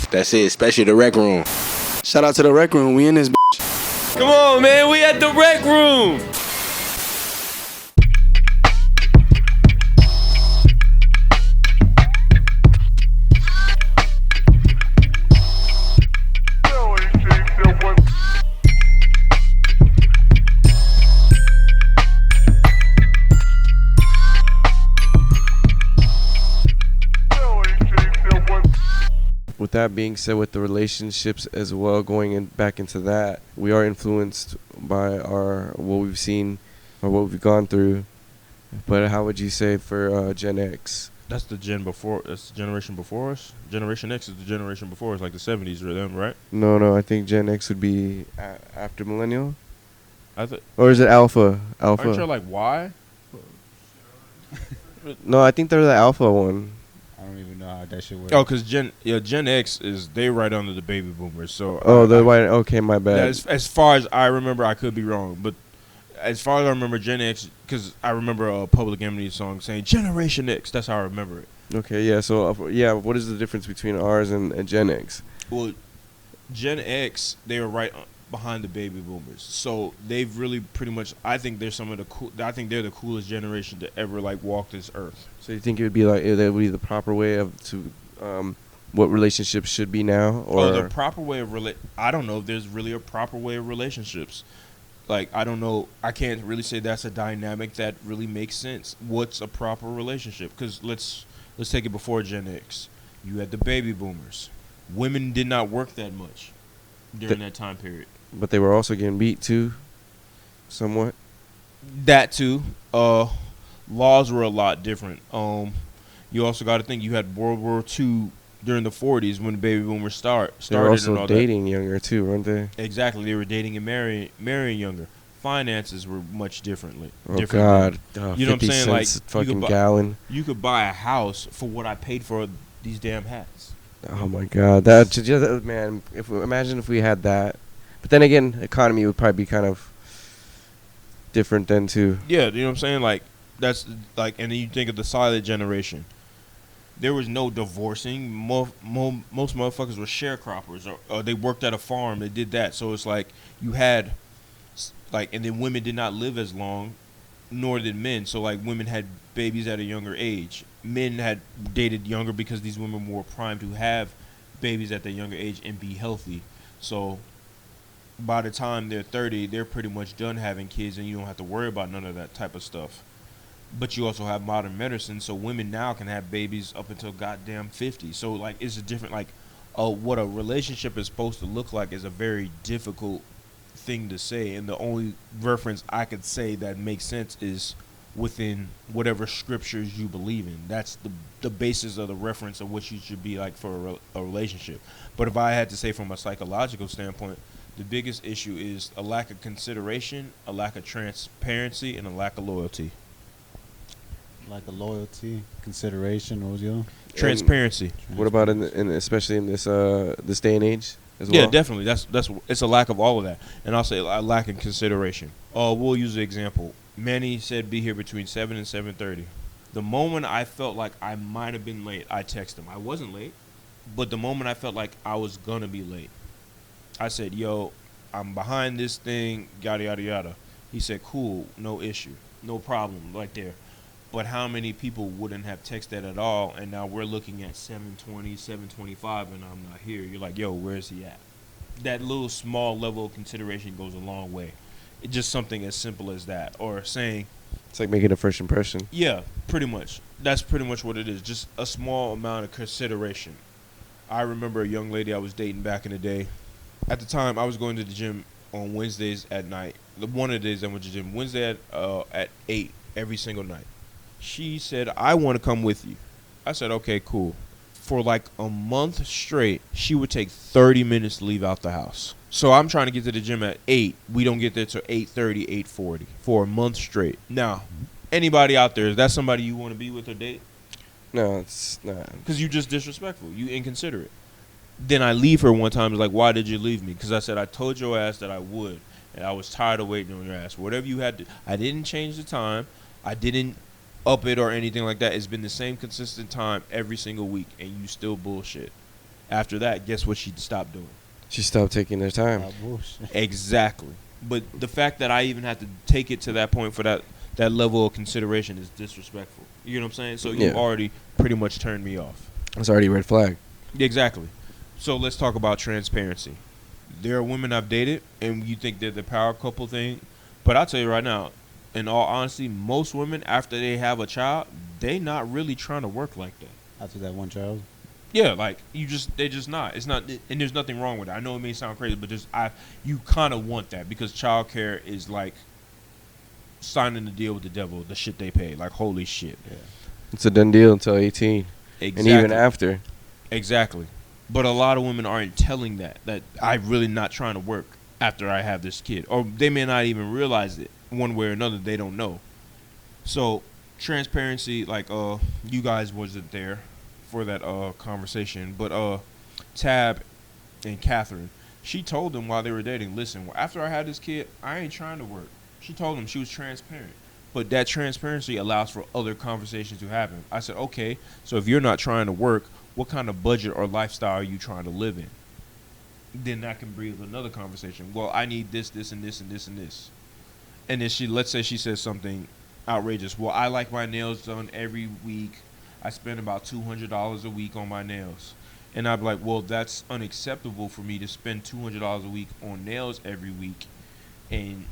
That's it, especially the Wrekroom. Shout out to the Wrekroom. We in this. Come on, man. We at the Wrekroom. With that being said, with the relationships as well, back into that, we are influenced by what we've seen or what we've gone through. But how would you say for Gen X? That's the that's the generation before us. Generation X is the generation before us, like the 70s or them, right? No, I think Gen X would be after millennial. Or is it Alpha? Aren't you like Y? No, I think they're the Alpha one. I don't even know how that shit works. Oh, because Gen X they right under the baby boomers. So okay, my bad. As far as I remember, I could be wrong, but as far as I remember, Gen X, because I remember a Public Enemy song saying Generation X. That's how I remember it. Okay, yeah. So what is the difference between ours and Gen X? Well, Gen X, they were right behind the baby boomers, so they've really pretty much. I think they're some of the cool. I think they're the coolest generation to ever like walk this earth. So you think it would be like that would be the proper way what relationships should be now, or the proper way of I don't know if there's really a proper way of relationships. Like I don't know. I can't really say that's a dynamic that really makes sense. What's a proper relationship? Because let's take it before Gen X. You had the baby boomers. Women did not work that much during that time period. But they were also getting beat too, somewhat. That too. Laws were a lot different. You also got to think you had World War II during the 40s when the baby boomers started. They were also and all dating that. Younger too, weren't they? Exactly. They were dating and marrying younger. Finances were much differently. Oh God! You know what I'm saying? Like fucking gallon. You could buy a house for what I paid for these damn hats. Oh my God! Man. Imagine if we had that. But then again, economy would probably be kind of different then too. Yeah, you know what I'm saying? Like that's like, and then you think of the silent generation. There was no divorcing. Most motherfuckers were sharecroppers, or they worked at a farm. They did that. So it's like you had, like, and then women did not live as long, nor did men. So like women had babies at a younger age. Men had dated younger because these women were primed to have babies at their younger age and be healthy. So by the time they're 30, they're pretty much done having kids, and you don't have to worry about none of that type of stuff. But you also have modern medicine, so women now can have babies up until goddamn 50. So like it's a different, like what a relationship is supposed to look like is a very difficult thing to say, and the only reference I could say that makes sense is within whatever scriptures you believe in. That's the basis of the reference of what you should be like for a relationship. But if I had to say from a psychological standpoint, the biggest issue is a lack of consideration, a lack of transparency, and a lack of loyalty. Like a loyalty, consideration, what was your transparency? What about especially in this day and age as well? Yeah, definitely. That's it's a lack of all of that, and I'll say a lack of consideration. We'll use an example. Manny said be here between 7 and 7:30. The moment I felt like I might have been late, I texted him. I wasn't late, but the moment I felt like I was gonna be late, I said, yo, I'm behind this thing, yada, yada, yada. He said, cool, no issue, no problem, right there. But how many people wouldn't have texted at all, and now we're looking at 7:20, 7:25, and I'm not here. You're like, yo, where's he at? That little small level of consideration goes a long way. It's just something as simple as that. Or saying... It's like making a first impression. Yeah, pretty much. That's pretty much what it is. Just a small amount of consideration. I remember a young lady I was dating back in the day. At the time, I was going to the gym on Wednesdays at night. One of the days I went to the gym, Wednesday at 8 every single night. She said, I want to come with you. I said, okay, cool. For like a month straight, she would take 30 minutes to leave out the house. So I'm trying to get to the gym at 8. We don't get there till 8:30, 8:40 for a month straight. Now, anybody out there, is that somebody you want to be with or date? No, it's not. Because you just disrespectful. You inconsiderate. Then I leave her one time. It's like, why did you leave me? Because I said, I told your ass that I would. And I was tired of waiting on your ass. Whatever you had to. I didn't change the time. I didn't up it or anything like that. It's been the same consistent time every single week. And you still bullshit. After that, guess what she stopped doing? She stopped taking their time. Bullshit. Exactly. But the fact that I even have to take it to that point for that level of consideration is disrespectful. You know what I'm saying? So you've Yeah. already pretty much turned me off. That's already a red flag. Exactly. So let's talk about transparency. There are women I've dated, and you think they're the power couple thing, but I'll tell you right now, in all honesty, most women after they have a child, they not really trying to work like that. After that one child. Yeah, like they're just not. It's not, and there's nothing wrong with it. I know it may sound crazy, but you kind of want that because childcare is like signing the deal with the devil. The shit they pay, like holy shit. Yeah. It's a done deal until 18. Exactly. And even after. Exactly. But a lot of women aren't telling that I'm really not trying to work after I have this kid, or they may not even realize it one way or another. They don't know. So transparency, like you guys wasn't there for that conversation, but Tab and Catherine, she told them while they were dating, listen, after I had this kid, I ain't trying to work. She told them, she was transparent. But that transparency allows for other conversations to happen. I said, okay, so if you're not trying to work, what kind of budget or lifestyle are you trying to live in? Then that can breed another conversation. Well, I need this, this, and this, and this, and this. And then let's say she says something outrageous. Well, I like my nails done every week. I spend about $200 a week on my nails. And I'd be like, well, that's unacceptable for me to spend $200 a week on nails every week, and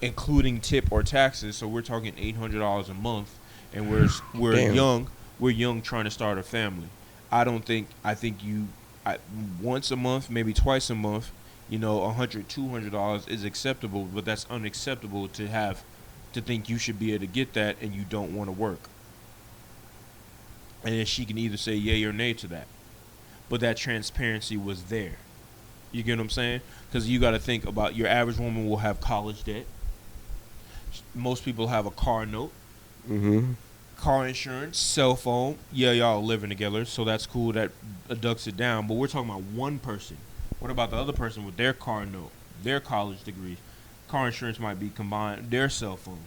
including tip or taxes. So we're talking $800 a month, and we're Damn. young. We're young trying to start a family. I think once a month, maybe twice a month, $100, $200 is acceptable, but that's unacceptable to think you should be able to get that and you don't want to work. And then she can either say yay or nay to that. But that transparency was there. You get what I'm saying? Because you got to think about your average woman will have college debt. Most people have a car note. Mm-hmm. Car insurance, cell phone. Yeah, y'all are living together, so that's cool. That ducks it down. But we're talking about one person. What about the other person with their car note, their college degree? Car insurance might be combined, their cell phone.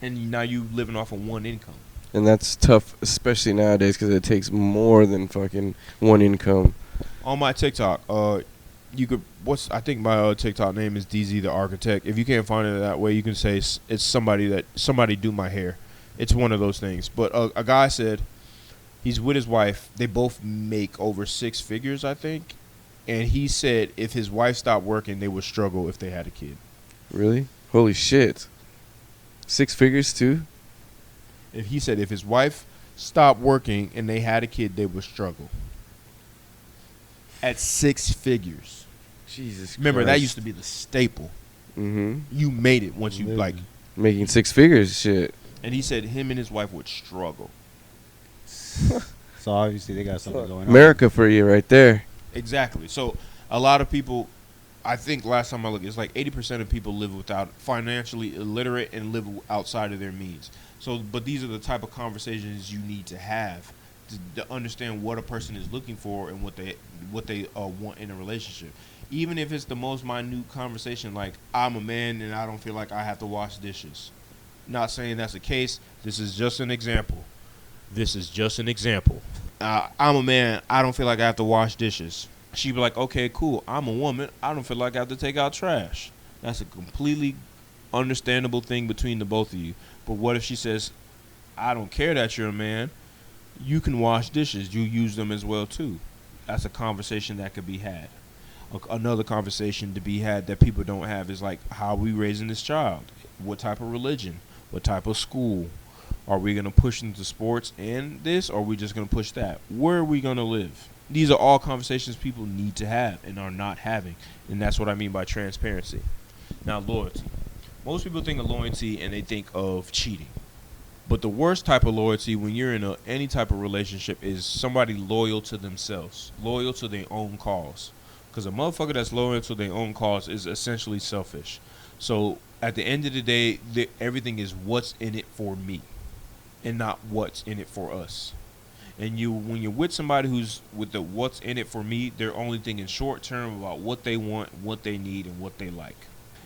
And now you living off of one income. And that's tough, especially nowadays, because it takes more than fucking one income. On my TikTok, you could. I think my TikTok name is DZ the Architect. If you can't find it that way, you can say it's somebody do my hair. It's one of those things. But a guy said he's with his wife. They both make over 6 figures, I think. And he said if his wife stopped working, they would struggle if they had a kid. Really? Holy shit. 6 figures too? He said if his wife stopped working and they had a kid, they would struggle. At 6 figures. Jesus Remember, Christ. that used to be the staple. Mm-hmm. You made it once you like. Making 6 figures, shit. And he said him and his wife would struggle. So obviously they got something going on. America for you right there. Exactly. So a lot of people, I think last time I looked, it's like 80% of people live without, financially illiterate and live outside of their means. So, but these are the type of conversations you need to have to understand what a person is looking for and what they want in a relationship. Even if it's the most minute conversation, like I'm a man and I don't feel like I have to wash dishes. Not saying that's the case. This is just an example. I'm a man. I don't feel like I have to wash dishes. She'd be like, okay, cool. I'm a woman. I don't feel like I have to take out trash. That's a completely understandable thing between the both of you. But what if she says, I don't care that you're a man. You can wash dishes. You use them as well, too. That's a conversation that could be had. Another conversation to be had that people don't have is like, how are we raising this child? What type of religion? What type of school? Are we going to push into sports and this, or are we just going to push that? Where are we going to live? These are all conversations people need to have and are not having. And that's what I mean by transparency. Now, loyalty. Most people think of loyalty and they think of cheating. But the worst type of loyalty when you're in any type of relationship is somebody loyal to themselves, loyal to their own cause. Because a motherfucker that's loyal to their own cause is essentially selfish. So at the end of the day, everything is what's in it for me and not what's in it for us. And when you're with somebody who's with the what's in it for me, they're only thinking short term about what they want, what they need, and what they like.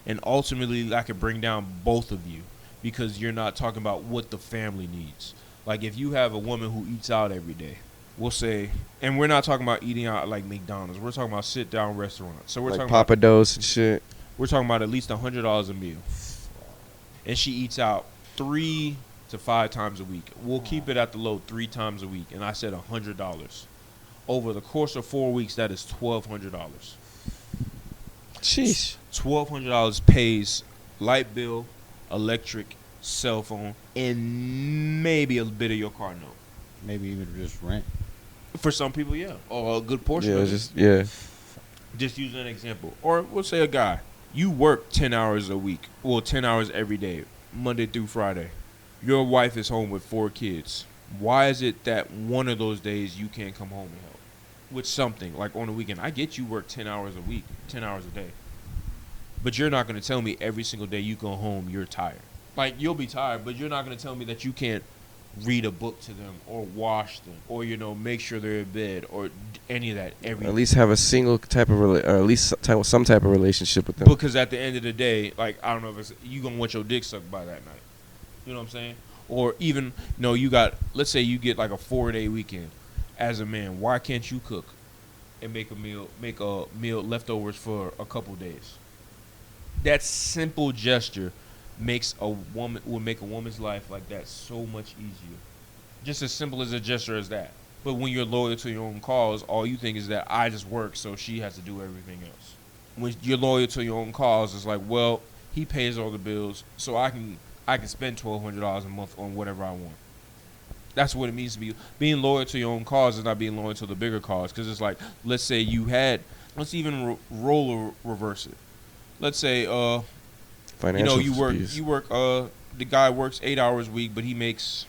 And ultimately, that could bring down both of you because you're not talking about what the family needs. Like if you have a woman who eats out every day we'll say, and we're not talking about eating out like McDonald's. We're talking about sit down restaurants. So we're Like talking Papa Do's and shit. we're talking about at least $100 a meal, and she eats out 3 to 5 times a week. We'll keep it at the low 3 times a week, and I said $100. Over the course of 4 weeks, that is $1,200. Sheesh. $1,200 pays light bill, electric, cell phone, and maybe a bit of your car note. Maybe even just rent. For some people, yeah, or a good portion Yeah, of it. just Just use an example. Or we'll say a guy. You work 10 hours a week. Well, 10 hours every day, Monday through Friday. Your wife is home with 4 kids. Why is it that one of those days you can't come home and help with something, like on the weekend? I get you work 10 hours a week, 10 hours a day. But you're not going to tell me every single day you go home you're tired. Like, you'll be tired, but you're not going to tell me that you can't read a book to them or wash them or, make sure they're in bed or any of that every at least have a single type of or at least some type of relationship with them. Because at the end of the day, like, I don't know if it's, you going to want your dick sucked by that night. You know what I'm saying? Or even, you got, let's say you get like a 4-day weekend as a man. Why can't you cook and make a meal leftovers for a couple days? That simple gesture will make a woman's life like that so much easier. Just as simple as a gesture as that. But when you're loyal to your own cause, all you think is that I just work, so she has to do everything else. When you're loyal to your own cause, it's like, well, he pays all the bills, so I can spend $1,200 a month on whatever I want. That's what it means to be being loyal to your own cause is not being loyal to the bigger cause. Because it's like, let's say let's even reverse it. Let's say, Financial you work. The guy works 8 hours a week, but he makes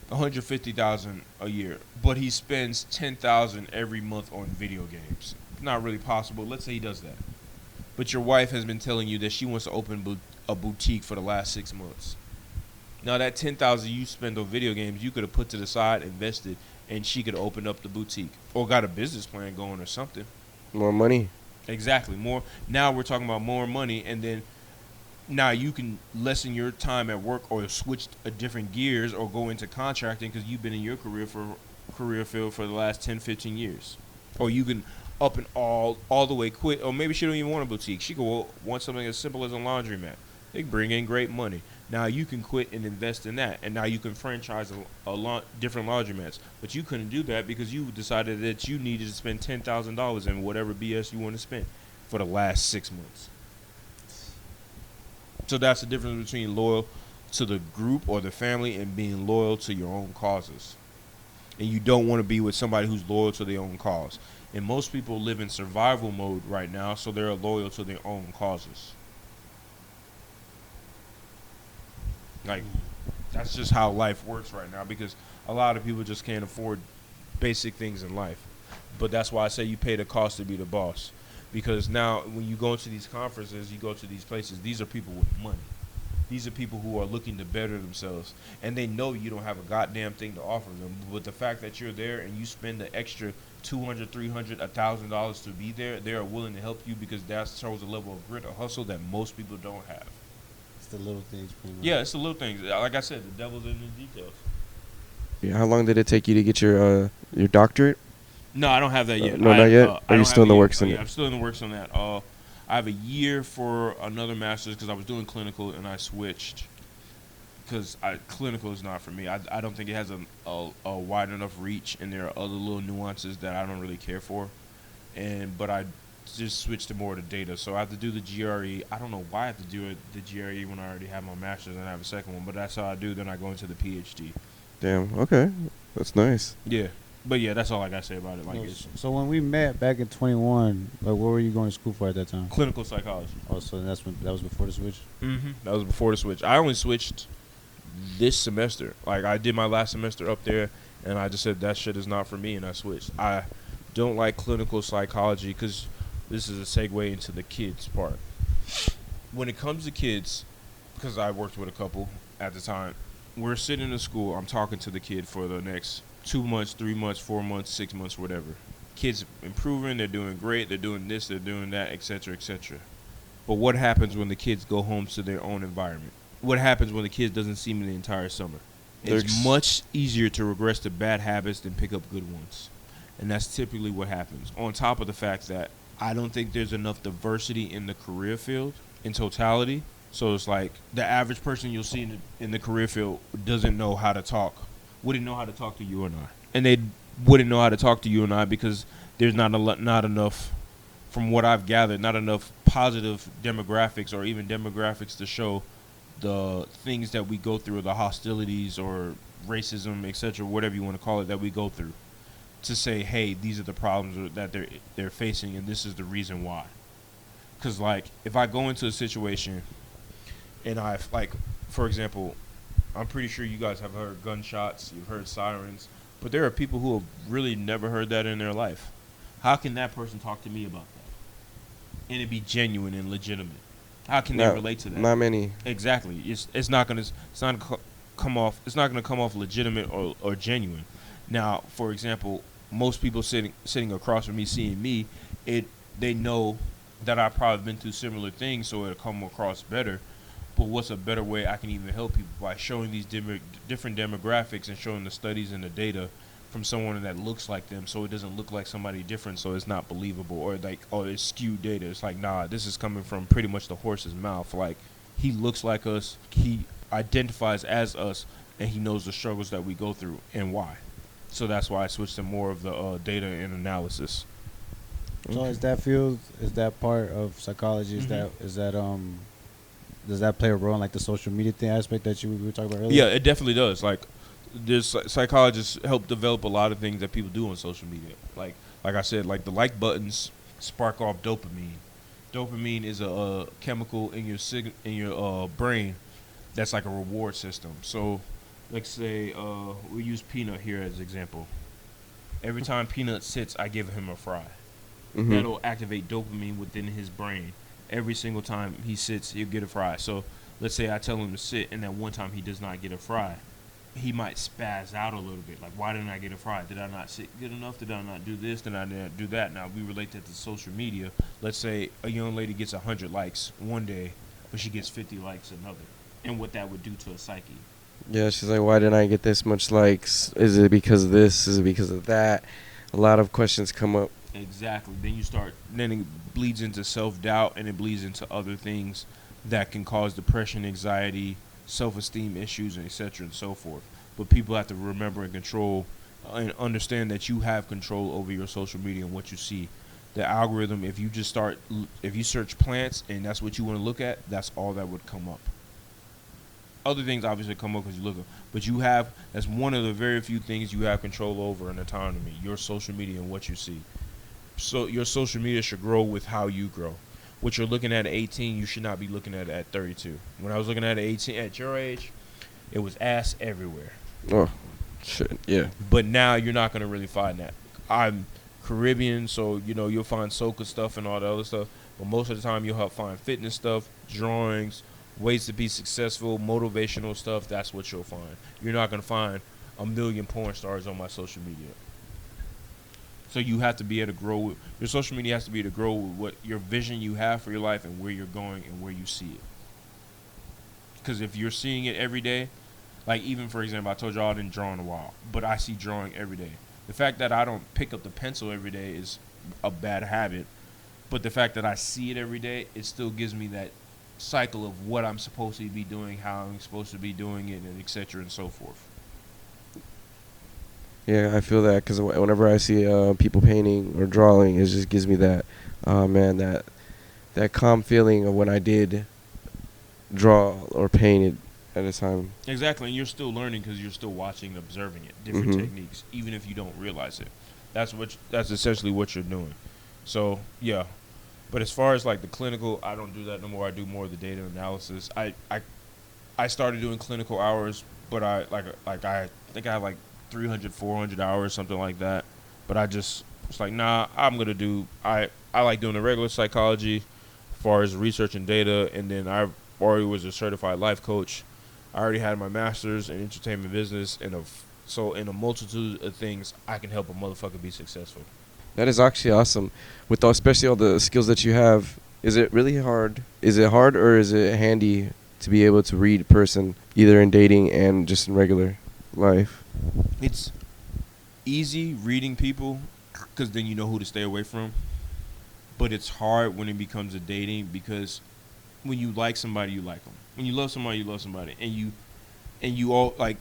$150,000 a year, but he spends $10,000 every month on video games. Not really possible. Let's say he does that, but your wife has been telling you that she wants to open a boutique for the last 6 months. Now that $10,000 you spend on video games, you could have put to the side, invested, and she could open up the boutique or got a business plan going or something. More money. Exactly. More. Now we're talking about more money, and then now you can lessen your time at work or switch a different gears or go into contracting because you've been in your career field for the last 10, 15 years. Or you can up and all the way quit. Or maybe she don't even want a boutique. She could want something as simple as a laundromat. They can bring in great money. Now you can quit and invest in that. And now you can franchise different laundromats. But you couldn't do that because you decided that you needed to spend $10,000 in whatever BS you want to spend for the last 6 months. So that's the difference between loyal to the group or the family and being loyal to your own causes. And you don't want to be with somebody who's loyal to their own cause. And most people live in survival mode right now, so they're loyal to their own causes. Like, that's just how life works right now because a lot of people just can't afford basic things in life. But that's why I say you pay the cost to be the boss. Because now when you go to these conferences, you go to these places, these are people with money. These are people who are looking to better themselves. And they know you don't have a goddamn thing to offer them. But the fact that you're there and you spend the extra $200, $300, $1,000 to be there, they are willing to help you because that shows a level of grit or hustle that most people don't have. It's the little things. Pretty much. Yeah, it's the little things. Like I said, the devil's in the details. Yeah, how long did it take you to get your doctorate? No, I don't have that yet. No, not yet? Are you still in the works on it? I'm still in the works on that. I have a year for another master's because I was doing clinical and I switched because clinical is not for me. I don't think it has a wide enough reach, and there are other little nuances that I don't really care for. But I just switched to more of the data. So I have to do the GRE. I don't know why I have to do the GRE when I already have my master's and I have a second one, but that's how I do. Then I go into the PhD. Damn, okay. That's nice. Yeah. But yeah, that's all I gotta say about it. So when we met back in 21, like, what were you going to school for at that time? Clinical psychology. Oh, so that was before the switch? Mm-hmm. That was before the switch. I only switched this semester. Like, I did my last semester up there, and I just said that shit is not for me, and I switched. I don't like clinical psychology because this is a segue into the kids part. When it comes to kids, because I worked with a couple at the time, we're sitting in school. I'm talking to the kid for the next 2 months, 3 months, 4 months, 6 months, whatever. Kids improving, they're doing great, they're doing this, they're doing that, etc., etc. But what happens when the kids go home to their own environment? What happens when the kid doesn't see me the entire summer? It's much easier to regress to bad habits than pick up good ones. And that's typically what happens. On top of the fact that I don't think there's enough diversity in the career field in totality. So it's like the average person you'll see in the career field doesn't know how to talk, wouldn't know how to talk to you and I. And they wouldn't know how to talk to you and I because there's not enough, from what I've gathered, not enough positive demographics or even demographics to show the things that we go through, the hostilities or racism, etc., whatever you want to call it, that we go through, to say, hey, these are the problems that they're facing, and this is the reason why. Because, like, if I go into a situation and for example, I'm pretty sure you guys have heard gunshots, you've heard sirens, but there are people who have really never heard that in their life. How can that person talk to me about that and it be genuine and legitimate? How can they relate to that? Not many. Exactly. It's not gonna come off legitimate or genuine. Now, for example, most people sitting across from me, seeing me, they know that I've probably been through similar things, so it'll come across better. But what's a better way I can even help people by showing these different demographics and showing the studies and the data from someone that looks like them, so it doesn't look like somebody different, so it's not believable, or like, oh, it's skewed data. It's like, nah, this is coming from pretty much the horse's mouth. Like, he looks like us, he identifies as us, and he knows the struggles that we go through and why. So that's why I switched to more of the data and analysis. So is that part of psychology? Does that play a role in like the social media aspect that we were talking about earlier? Yeah, it definitely does. Like, there's psychologists help develop a lot of things that people do on social media. Like I said, like the like buttons spark off dopamine. Dopamine is a chemical in your brain that's like a reward system. So, let's say we use Peanut here as an example. Every time Peanut sits, I give him a fry. Mm-hmm. That'll activate dopamine within his brain. Every single time he sits, he'll get a fry. So let's say I tell him to sit, and that one time he does not get a fry, he might spaz out a little bit. Like, why didn't I get a fry? Did I not sit good enough? Did I not do this? Did I not do that? Now, we relate that to social media. Let's say a young lady gets 100 likes one day, but she gets 50 likes another, and what that would do to a psyche. Yeah, she's like, why didn't I get this much likes? Is it because of this? Is it because of that? A lot of questions come up. Exactly. Then it bleeds into self-doubt, and it bleeds into other things that can cause depression, anxiety, self-esteem issues, and et cetera, and so forth. But people have to remember and control and understand that you have control over your social media and what you see. The algorithm, if you search plants and that's what you want to look at, that's all that would come up. Other things obviously come up because you look up, but that's one of the very few things you have control over in autonomy, your social media and what you see. So your social media should grow with how you grow. What you're looking at 18, you should not be looking at 32. When I was looking at 18 at your age, it was ass everywhere. Oh, shit, yeah. But now you're not going to really find that. I'm Caribbean, so, you'll find soca stuff and all the other stuff. But most of the time, you'll find fitness stuff, drawings, ways to be successful, motivational stuff. That's what you'll find. You're not going to find a million porn stars on my social media. So you have to be able to grow your social media has to be able to grow with what your vision you have for your life and where you're going and where you see it. Because if you're seeing it every day, like even for example, I told y'all I didn't draw in a while, but I see drawing every day. The fact that I don't pick up the pencil every day is a bad habit, but the fact that I see it every day, it still gives me that cycle of what I'm supposed to be doing, how I'm supposed to be doing it, and et cetera, and so forth. Yeah, I feel that because whenever I see people painting or drawing, it just gives me that, that calm feeling of when I did draw or paint it at a time. Exactly, and you're still learning because you're still watching and observing it, different techniques, even if you don't realize it. That's essentially what you're doing. So, yeah. But as far as like the clinical, I don't do that no more. I do more of the data analysis. I started doing clinical hours, but I think I have like 300, 400 hours, something like that. But I just was like, nah, I like doing the regular psychology as far as research and data. And then I already was a certified life coach. I already had my master's in entertainment business. So in a multitude of things, I can help a motherfucker be successful. That is actually awesome. Especially all the skills that you have, is it really hard? Is it hard or is it handy to be able to read a person, either in dating and just in regular? life. It's easy reading people because then you know who to stay away from. But it's hard when it becomes a dating because when you like somebody, you like them. When you love somebody, you love somebody, and you all like.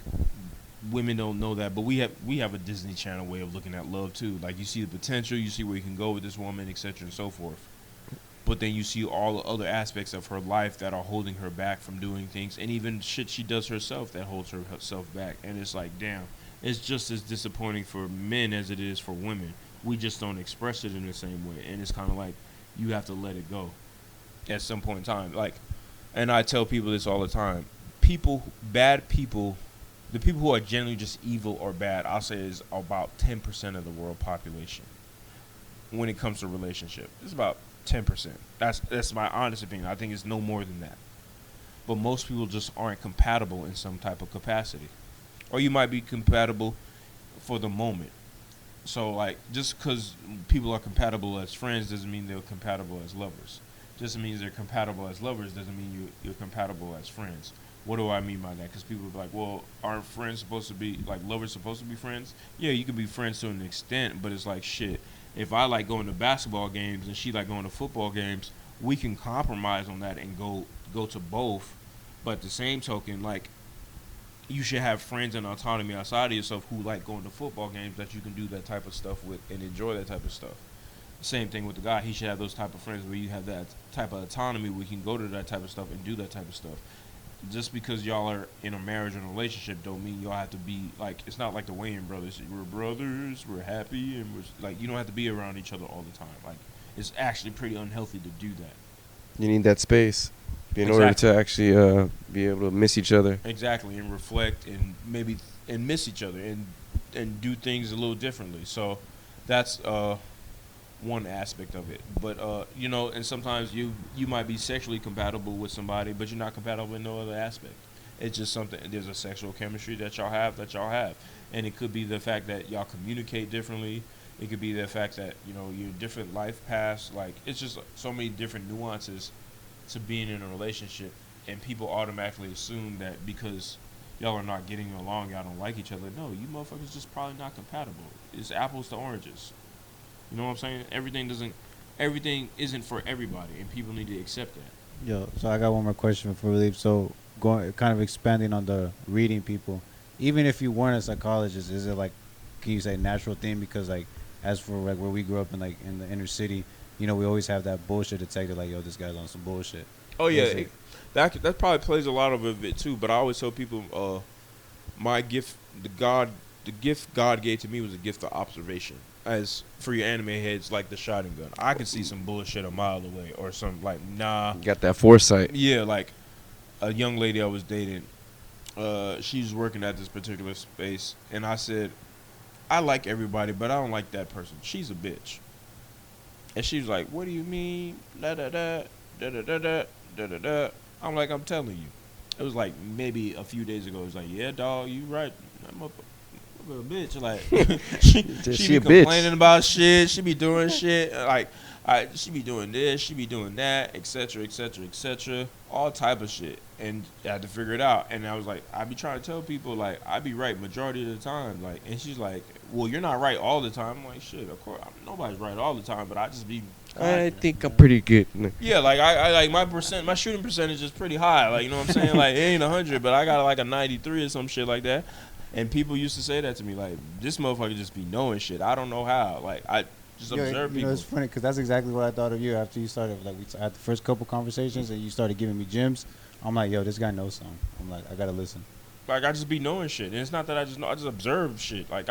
Women don't know that, but we have a Disney Channel way of looking at love too. Like you see the potential, you see where you can go with this woman, etc. and so forth. But then you see all the other aspects of her life that are holding her back from doing things, and even shit she does herself that holds herself back. And it's like, damn, it's just as disappointing for men as it is for women. We just don't express it in the same way, and it's kind of like you have to let it go at some point in time. Like, and I tell people this all the time: bad people. The people who are generally just evil or bad, I'll say, is about 10% of the world population. When it comes to relationship, it's about 10%. That's my honest opinion. I think it's no more than that. But most people just aren't compatible in some type of capacity, or you might be compatible for the moment. So like, just because people are compatible as friends doesn't mean they're compatible as lovers. Just means they're compatible as lovers doesn't mean you're compatible as friends. What do I mean by that? Because people are like, well, aren't friends supposed to be, like, lovers supposed to be friends? Yeah, you can be friends to an extent, but it's like, shit, if I like going to basketball games and she like going to football games, we can compromise on that and go to both. But at the same token, like, you should have friends and autonomy outside of yourself who like going to football games that you can do that type of stuff with and enjoy that type of stuff. Same thing with the guy. He should have those type of friends where you have that type of autonomy where you can go to that type of stuff and do that type of stuff. Just because y'all are in a marriage and a relationship don't mean y'all have to be like, it's not like the Wayans brothers. We're brothers, we're happy, and we're like, you don't have to be around each other all the time. Like, it's actually pretty unhealthy to do that. You need that space in order to actually be able to miss each other. Exactly, and reflect and maybe and miss each other and do things a little differently. So that's one aspect of it. But you know, and sometimes you might be sexually compatible with somebody, but you're not compatible in no other aspect. It's just something. There's a sexual chemistry that y'all have, and it could be the fact that y'all communicate differently. It could be the fact that, you know, your different life paths. Like, it's just so many different nuances to being in a relationship, and people automatically assume that because y'all are not getting along, y'all don't like each other. No, you motherfuckers just probably not compatible. It's apples to oranges. You know what I'm saying? Everything isn't for everybody, and people need to accept that. Yo, so I got one more question before we leave. So, kind of expanding on the reading people, even if you weren't a psychologist, is it like, can you say natural thing? Because like, as for like where we grew up in the inner city, you know, we always have that bullshit detector. Like, yo, this guy's on some bullshit. Oh yeah, that probably plays a lot of it too. But I always tell people, my gift, the gift God gave to me was a gift of observation. As for your anime heads, like the shotgun gun, I can see some bullshit a mile away, or some like, nah. You got that foresight. Yeah, like a young lady I was dating, she's working at this particular space, and I said, I like everybody, but I don't like that person. She's a bitch. And she was like, what do you mean? Da da da da da da da da da da. I'm like, I'm telling you. It was like maybe a few days ago. It was like, yeah, dog, you right. I'm a bitch. Like, she be complaining about shit. She be doing shit. Like, she be doing this. She be doing that, etc., etc., etc. All type of shit. And I had to figure it out. And I was like, I be trying to tell people, like, I be right majority of the time. Like, and she's like, well, you're not right all the time. I'm like, shit, of course, nobody's right all the time, but I just be. I think I'm pretty good. Yeah, like I like my shooting percentage is pretty high. Like, you know what I'm saying? Like, it ain't 100, but I got like a 93 or some shit like that. And people used to say that to me, like, this motherfucker just be knowing shit. I don't know how. Like, I just observe people. You know, it's funny because that's exactly what I thought of you after you started. Like, we had the first couple conversations and you started giving me gems. I'm like, yo, this guy knows something. I'm like, I gotta listen. Like, I just be knowing shit, and it's not that I just know. I just observe shit. Like,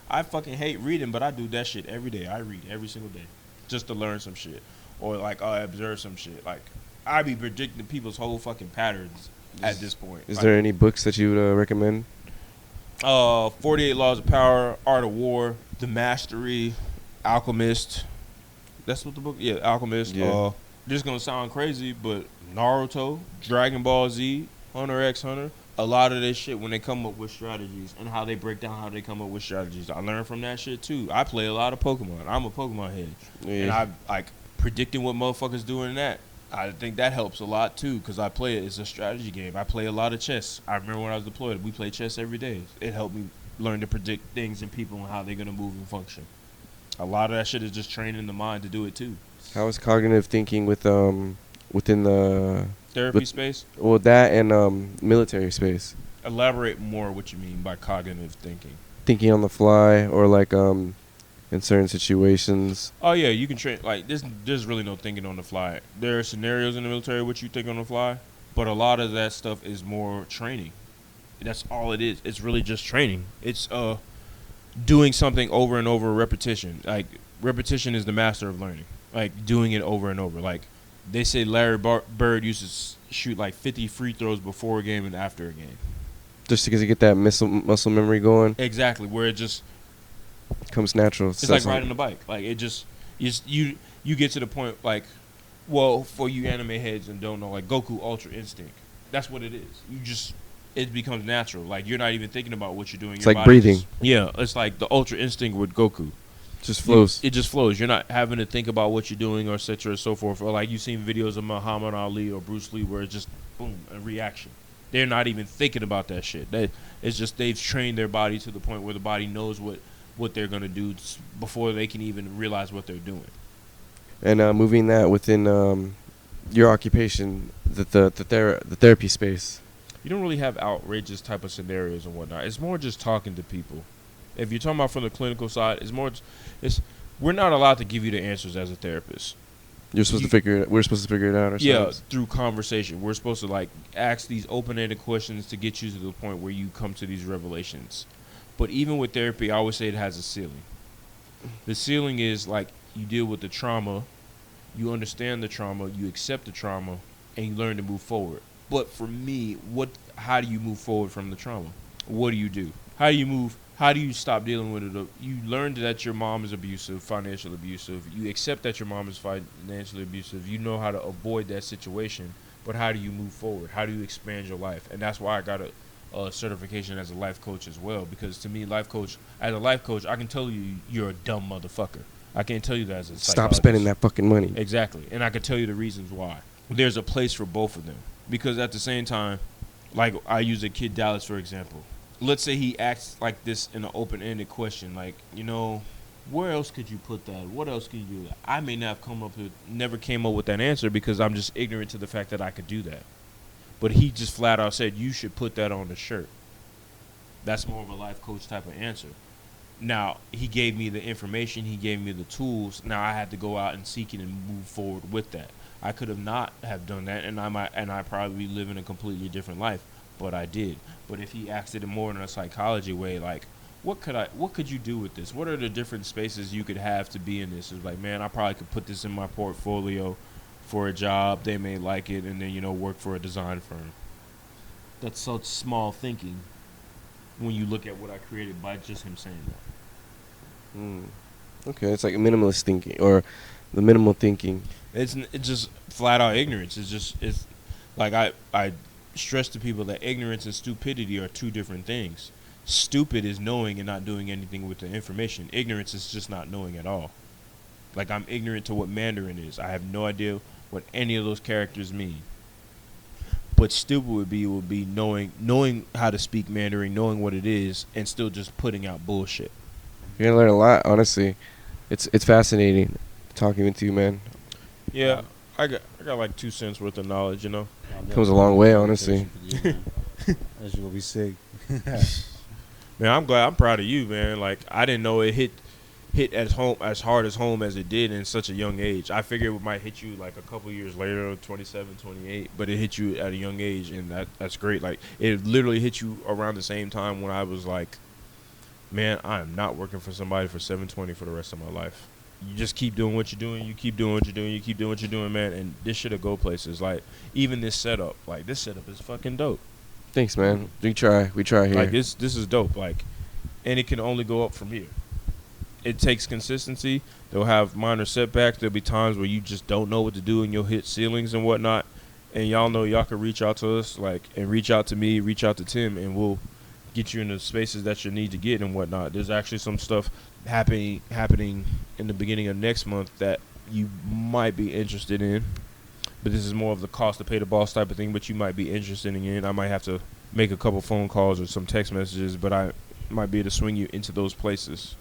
I fucking hate reading, but I do that shit every day. I read every single day, just to learn some shit, or like I observe some shit. Like, I be predicting people's whole fucking patterns at this point. Is there any books that you would recommend? 48 Laws of Power, Art of War, The Mastery, Alchemist. That's what the book. Yeah, Alchemist. Yeah. This is gonna sound crazy, but Naruto, Dragon Ball Z, Hunter x Hunter. A lot of this shit when they come up with strategies and how they break down how they come up with strategies. I learned from that shit too. I play a lot of Pokemon. I'm a Pokemon head, and I like predicting what motherfuckers doing in that. I think that helps a lot too, because I play it. It's a strategy game. I play a lot of chess. I remember when I was deployed, we played chess every day. It helped me learn to predict things and people and how they're gonna move and function. A lot of that shit is just training the mind to do it too. How is cognitive thinking with within the Therapy with, space. well, that and military space? Elaborate more what you mean by cognitive thinking. Thinking on the fly, or like in certain situations. Oh yeah, you can train like there's really no thinking on the fly. There are scenarios in the military which you think on the fly, but a lot of that stuff is more training. That's all it is. It's really just training. It's doing something over and over, repetition. Like repetition is the master of learning. Like doing it over and over. Like they say Larry Bird used to shoot like 50 free throws before a game and after a game. Just because you get that muscle memory going. Exactly, where it just comes natural. it's like riding a bike. Like it just you get to the point like, well, for you anime heads and don't know, like Goku Ultra Instinct. That's what it is. It becomes natural. Like you're not even thinking about what you're doing. It's Your like body breathing. Yeah, it's like the Ultra Instinct with Goku. Just flows. It just flows. You're not having to think about what you're doing or et cetera and so forth. Or like you've seen videos of Muhammad Ali or Bruce Lee where it's just boom, a reaction. They're not even thinking about that shit. It's just they've trained their body to the point where the body knows what they're gonna do before they can even realize what they're doing. And moving that within your occupation, the therapy space. You don't really have outrageous type of scenarios and whatnot. It's more just talking to people. If you're talking about from the clinical side, we're not allowed to give you the answers as a therapist. We're supposed to figure it out ourselves. Yeah, through conversation. We're supposed to like ask these open-ended questions to get you to the point where you come to these revelations. But even with therapy, I always say it has a ceiling. The ceiling is like you deal with the trauma, you understand the trauma, you accept the trauma, and you learn to move forward. But for me, how do you move forward from the trauma? What do you do? How do you move? How do you stop dealing with it? You learned that your mom is abusive, financially abusive. You accept that your mom is financially abusive. You know how to avoid that situation. But how do you move forward? How do you expand your life? And that's why I got a certification as a life coach as well. Because to me, as a life coach, I can tell you you're a dumb motherfucker. I can't tell you that as a psychologist. Stop spending that fucking money. Exactly. And I can tell you the reasons why. There's a place for both of them. Because at the same time, like I use a kid Dallas, for example. Let's say he acts like this in an open-ended question, like, where else could you put that? What else could you do? I may not have never came up with that answer because I'm just ignorant to the fact that I could do that. But he just flat out said, you should put that on the shirt. That's more of a life coach type of answer. Now, he gave me the information, he gave me the tools. Now I had to go out and seek it and move forward with that. I could have not have done that, and I probably live in a completely different life. But I did. But if he asked it more in a psychology way, like, what could you do with this? What are the different spaces you could have to be in this? It's like, man, I probably could put this in my portfolio for a job. They may like it, and then work for a design firm. That's such small thinking when you look at what I created by just him saying that. Okay, it's like minimalist thinking or the minimal thinking. It's just flat out ignorance. It's like I stress to people that ignorance and stupidity are two different things. Stupid is knowing and not doing anything with the information. Ignorance is just not knowing at all. Like I'm ignorant to what Mandarin is. I have no idea what any of those characters mean. But stupid would be knowing how to speak Mandarin, knowing what it is, and still just putting out bullshit. You're gonna learn a lot, honestly. It's fascinating talking with you, man. Yeah, I got like 2 cents worth of knowledge, Comes a long way, honestly. That shit gonna be sick. Man, I'm proud of you, man. Like I didn't know it hit as hard as it did in such a young age. I figured it might hit you like a couple years later, 27, 28, but it hit you at a young age, and that's great. Like it literally hit you around the same time when I was like, man, I am not working for somebody for 720 for the rest of my life. You just keep doing what you're doing. You keep doing what you're doing. You keep doing what you're doing, man. And this shit'll go places. Like even this setup is fucking dope. Thanks, man. We try here. Like this is dope. Like, and it can only go up from here. It takes consistency. They'll have minor setbacks. There'll be times where you just don't know what to do and you'll hit ceilings and whatnot. And y'all know y'all can reach out to us, and reach out to me, reach out to Tim, and we'll get you in the spaces that you need to get and whatnot. There's actually some stuff happening in the beginning of next month that you might be interested in. but this is more of the cost to pay the boss type of thing. But you might be interested in it. I might have to make a couple phone calls or some text messages, but I might be able to swing you into those places.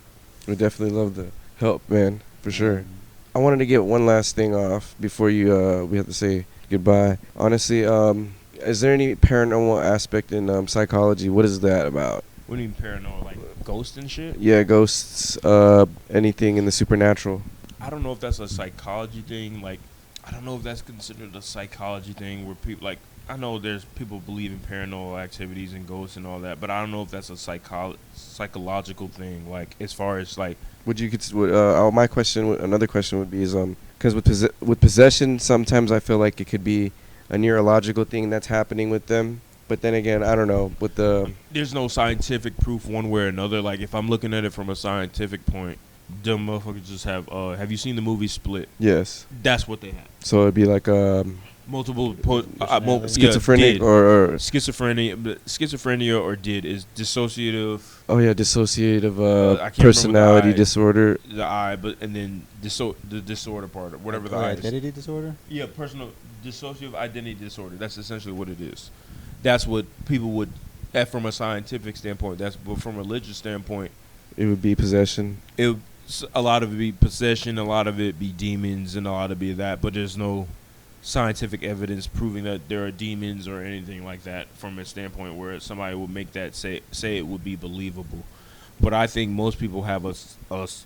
We definitely love the help, man, for sure. I wanted to get one last thing off before we have to say goodbye. Honestly, is there any paranormal aspect in psychology? What is that about? What do you mean paranormal? Like ghosts and shit? Yeah, ghosts, anything in the supernatural. I don't know if that's a psychology thing. Like, I don't know if that's considered a psychology thing where people, like, I know there's people believe in paranormal activities and ghosts and all that, but I don't know if that's a psychological thing. Like, as far as like, Would you my question, another question would be is because with possession, sometimes I feel like it could be a neurological thing that's happening with them. But then again, I don't know. With there's no scientific proof one way or another. Like, if I'm looking at it from a scientific point, them motherfuckers just have you seen the movie Split? Yes. That's what they have. So it'd be like schizophrenia schizophrenic or schizophrenia or is dissociative. Oh yeah, dissociative I can't personality remember the disorder. The I, but and then the disorder part, or whatever the I is. Identity disorder. Yeah, personal dissociative identity disorder. That's essentially what it is. That's what people would, from a scientific standpoint. But from a religious standpoint, it would be possession. A lot of it be possession, a lot of it be demons, and a lot of it be that. But there's no scientific evidence proving that there are demons or anything like that from a standpoint where somebody would make that say it would be believable. But I think most people have a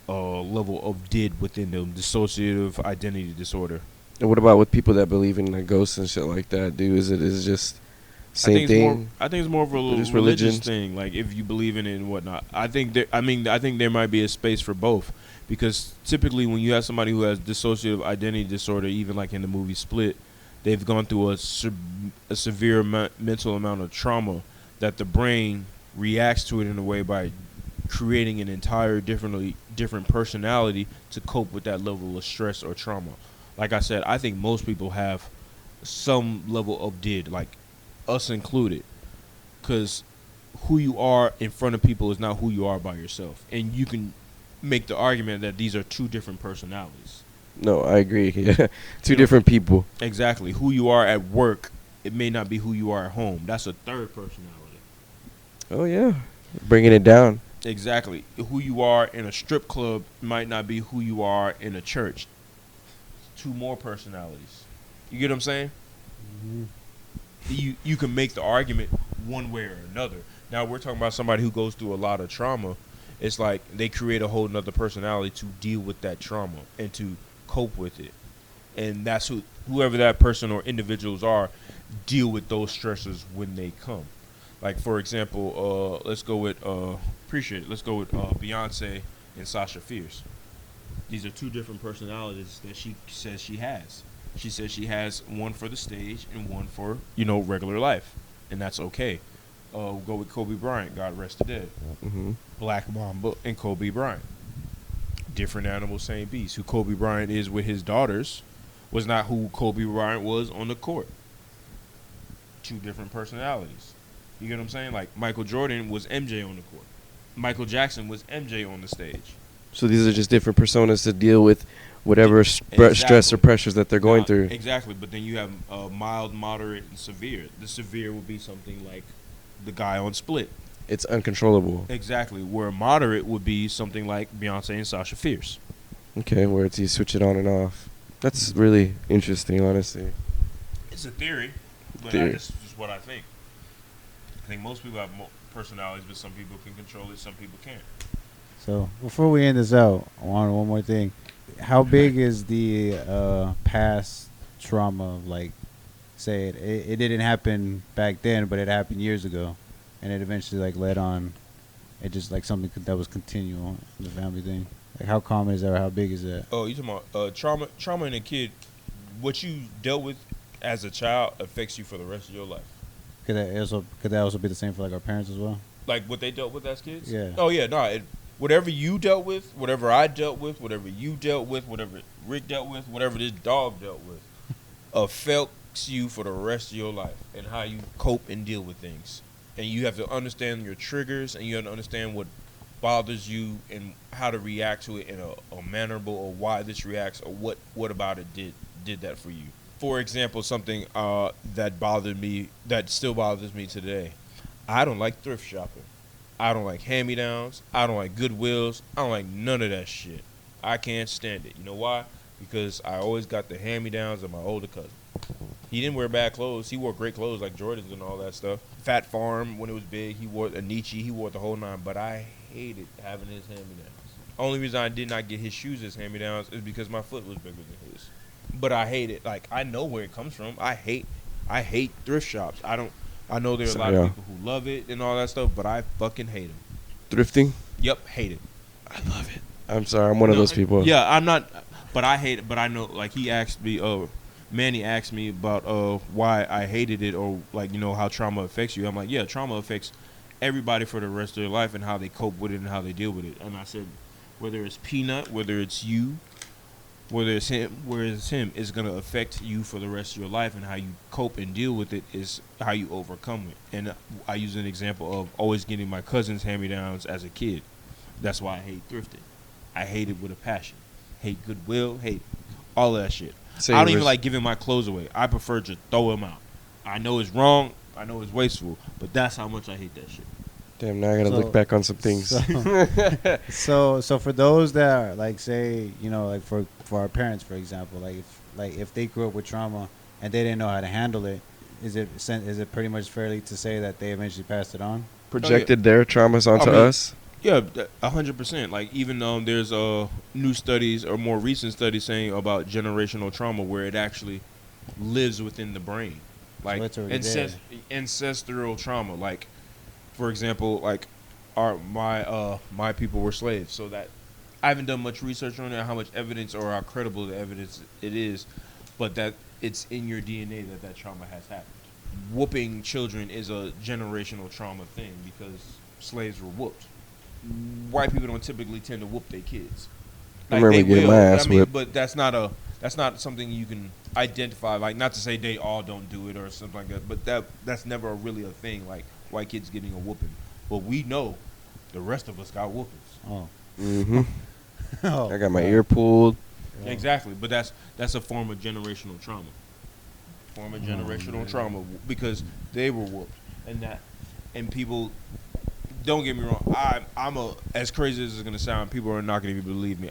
level of did within them, dissociative identity disorder. And what about with people that believe in like ghosts and shit like that? Is it just same thing? I think it's more of a religious thing. Like if you believe in it and whatnot. I think there might be a space for both. Because typically when you have somebody who has dissociative identity disorder, even like in the movie Split, they've gone through a severe mental amount of trauma that the brain reacts to it in a way by creating an entire different personality to cope with that level of stress or trauma. Like I said, I think most people have some level of like us included. Because who you are in front of people is not who you are by yourself. And you can make the argument that these are two different personalities. No, I agree. Yeah, two different people. Exactly. Who you are at work, it may not be who you are at home. That's a third personality. Oh yeah, bringing it down. Exactly. Who you are in a strip club might not be who you are in a church. Two more personalities. You get what I'm saying? Mm-hmm. You can make the argument one way or another. Now we're talking about somebody who goes through a lot of trauma. It's like they create a whole nother personality to deal with that trauma and to cope with it. And that's whoever that person or individuals are, deal with those stressors when they come. Like, for example, let's go with Beyonce and Sasha Fierce. These are two different personalities that she says she has. She says she has one for the stage and one for, regular life. And that's okay. We'll go with Kobe Bryant, God rest the dead. Mm-hmm. Black Mamba and Kobe Bryant. Different animal, same beast. Who Kobe Bryant is with his daughters was not who Kobe Bryant was on the court. Two different personalities. You get what I'm saying? Like Michael Jordan was MJ on the court. Michael Jackson was MJ on the stage. So these are just different personas to deal with whatever stress or pressures that they're going through. Exactly. But then you have mild, moderate, and severe. The severe would be something like the guy on Split. It's uncontrollable. Exactly. Where moderate would be something like Beyonce and Sasha Fierce. Okay, where you switch it on and off. That's really interesting, honestly. It's a theory, but this is just what I think. I think most people have personalities, but some people can control it, some people can't. So before we end this out, I want one more thing. How big is the past trauma of, like, say it didn't happen back then, but it happened years ago, and it eventually like led on. It just like something that was continual, the family thing. Like how common is that, or how big is that? Oh, you talking about trauma in a kid? What you dealt with as a child affects you for the rest of your life. Could that also be the same for like our parents as well? Like what they dealt with as kids? Yeah. Oh yeah, no. Whatever you dealt with, whatever I dealt with, whatever you dealt with, whatever Rick dealt with, whatever this dog dealt with, affects you for the rest of your life and how you cope and deal with things. And you have to understand your triggers, and you have to understand what bothers you and how to react to it in a mannerable, or why this reacts, or what about it did that for you. For example, something that bothered me, that still bothers me today. I don't like thrift shopping. I don't like hand-me-downs. I don't like Goodwills. I don't like none of that shit. I can't stand it. You know why? Because I always got the hand-me-downs of my older cousin. He didn't wear bad clothes. He wore great clothes like Jordans and all that stuff. Fat Farm, when it was big, he wore a Nietzsche. He wore the whole nine. But I hated having his hand-me-downs. Only reason I did not get his shoes as hand-me-downs is because my foot was bigger than his. But I hate it. Like, I know where it comes from. I hate thrift shops. I know there are a lot of people who love it and all that stuff, but I fucking hate them. Thrifting? Yep, hate it. I love it. I'm sorry, I'm one of those people. Yeah, I'm not, but I hate it. But I know, like, he asked me, Manny asked me about why I hated it, or, like, you know, how trauma affects you. I'm like, yeah, trauma affects everybody for the rest of their life and how they cope with it and how they deal with it. And I said, whether it's Peanut, whether it's you, whether it's him, it's going to affect you for the rest of your life, and how you cope and deal with it is how you overcome it. And I use an example of always getting my cousin's hand-me-downs as a kid. That's why I hate thrifting. I hate it with a passion. Hate Goodwill, hate all of that shit. I don't even like giving my clothes away. I prefer to throw them out. I know it's wrong. I know it's wasteful, but that's how much I hate that shit. Damn, now I gotta look back on some things. So for those that are, like, say, you know, like for our parents, for example, if they grew up with trauma and they didn't know how to handle it, is it pretty much fairly to say that they eventually passed it on? Projected their traumas onto us? Yeah, 100%. Like, even though there's new studies or more recent studies saying about generational trauma where it actually lives within the brain, like ancestral trauma. Like, for example, like my people were slaves, so that I haven't done much research on it, how much evidence or how credible the evidence it is, but that it's in your DNA that trauma has happened. Whooping children is a generational trauma thing because slaves were whooped. White people don't typically tend to whoop their kids. Like, I remember getting my ass whipped. But that's not something you can identify. Like, not to say they all don't do it or something like that, but that's never really a thing. Like, white kids getting a whooping, but we know the rest of us got whoopings. Oh. Mm-hmm. Oh, I got my ear pulled. Yeah. Exactly, but that's a form of generational trauma. Trauma because they were whooped, and people. Don't get me wrong. I'm as crazy as it's gonna sound. People are not gonna even believe me.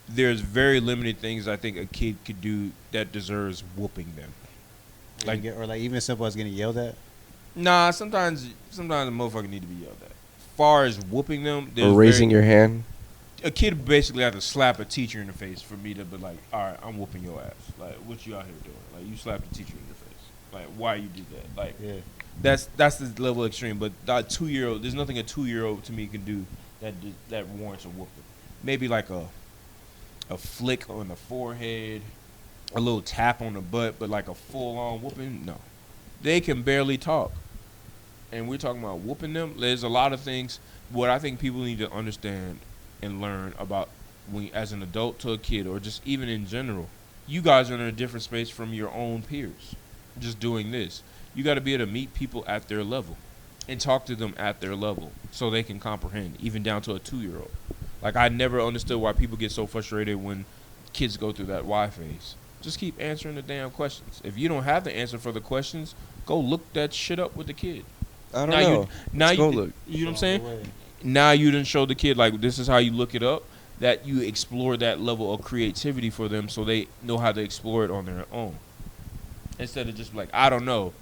There's very limited things I think a kid could do that deserves whooping them. Like even as simple as getting yelled at. Nah, sometimes a motherfucker need to be yelled at. Far as whooping them, Or raising your hand. A kid basically have to slap a teacher in the face for me to be like, all right, I'm whooping your ass. Like, what you out here doing? Like, you slapped the teacher in the face. Like, why you do that? Like, yeah. That's the level of extreme. But that 2-year-old, there's nothing a 2-year-old to me can do that warrants a whooping. Maybe like a flick on the forehead, a little tap on the butt, but like a full-on whooping, no. They can barely talk. And we're talking about whooping them. There's a lot of things. What I think people need to understand and learn about when, as an adult to a kid, or just even in general, you guys are in a different space from your own peers. Just doing this. You got to be able to meet people at their level and talk to them at their level so they can comprehend, even down to a 2-year-old. Like, I never understood why people get so frustrated when kids go through that why phase. Just keep answering the damn questions. If you don't have the answer for the questions, go look that shit up with the kid. I don't know. Let's go look. You know what I'm saying? Now you didn't show the kid, like, this is how you look it up, that you explore that level of creativity for them so they know how to explore it on their own. Instead of just like, I don't know.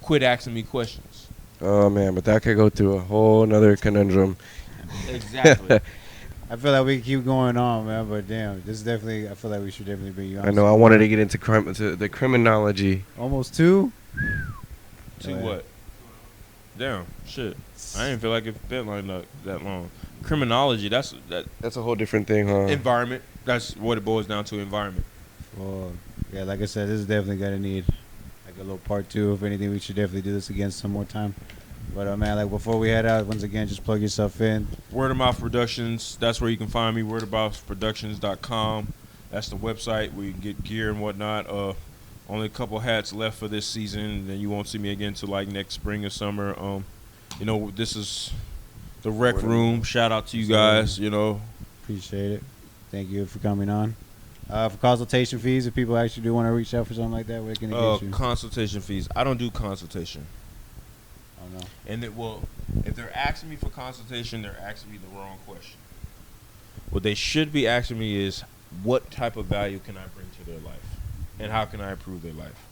Quit asking me questions. Oh man, but that could go through a whole nother conundrum. Exactly. I feel like we keep going on, man, but damn, this is definitely. I feel like we should definitely bring you on. I know. I wanted to get into the criminology. Almost 2. What? Damn, shit. I didn't feel like it felt like that long. Criminology. That's a whole different thing, huh? Environment. That's what it boils down to. Environment. Well, yeah, like I said, this is definitely gonna need a little part 2. If anything, we should definitely do this again some more time. But man, like, before we head out, once again, just plug yourself in. Word of Mouth Productions. That's where you can find me. wordofmouthproductions.com. That's the website where you can get gear and whatnot. Only a couple hats left for this season. Then you won't see me again till like next spring or summer. This is the Wrekroom. Shout out to you guys. Appreciate it. Thank you for coming on. For consultation fees, if people actually do want to reach out for something like that, where can they get you? Consultation fees. I don't do consultation. I don't know. And if they're asking me for consultation, they're asking me the wrong question. What they should be asking me is, what type of value can I bring to their life? And how can I improve their life?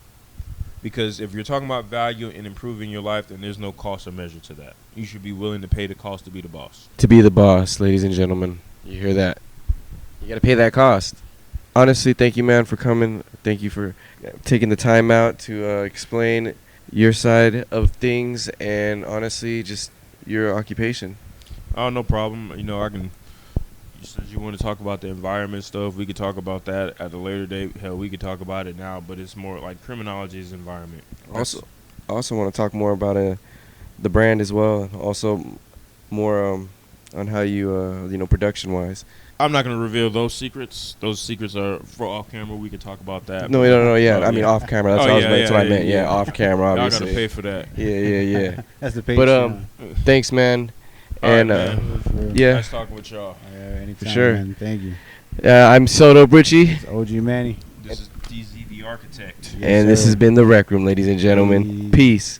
Because if you're talking about value and improving your life, then there's no cost or measure to that. You should be willing to pay the cost to be the boss. To be the boss, ladies and gentlemen. You hear that? You got to pay that cost. Honestly, thank you, man, for coming. Thank you for taking the time out to explain your side of things and, honestly, just your occupation. Oh, no problem. I can. You said you want to talk about the environment stuff. We could talk about that at a later date. Hell, we could talk about it now, but it's more like criminology is environment. I also want to talk more about the brand as well, and also more on how you, production-wise. I'm not going to reveal those secrets. Those secrets are for off camera. We could talk about that. No, yeah. I mean, off camera. That's what I meant. Yeah, off camera, obviously. Y'all got to pay for that. Yeah. That's the Patreon. But thanks, man. All And right, man. yeah, Nice talking with y'all. Anytime, for sure. Man. Thank you. I'm Soto Britchie, It's OG Manny. This is DZ the Architect. and this has been the Wrekroom, ladies and gentlemen. Peace.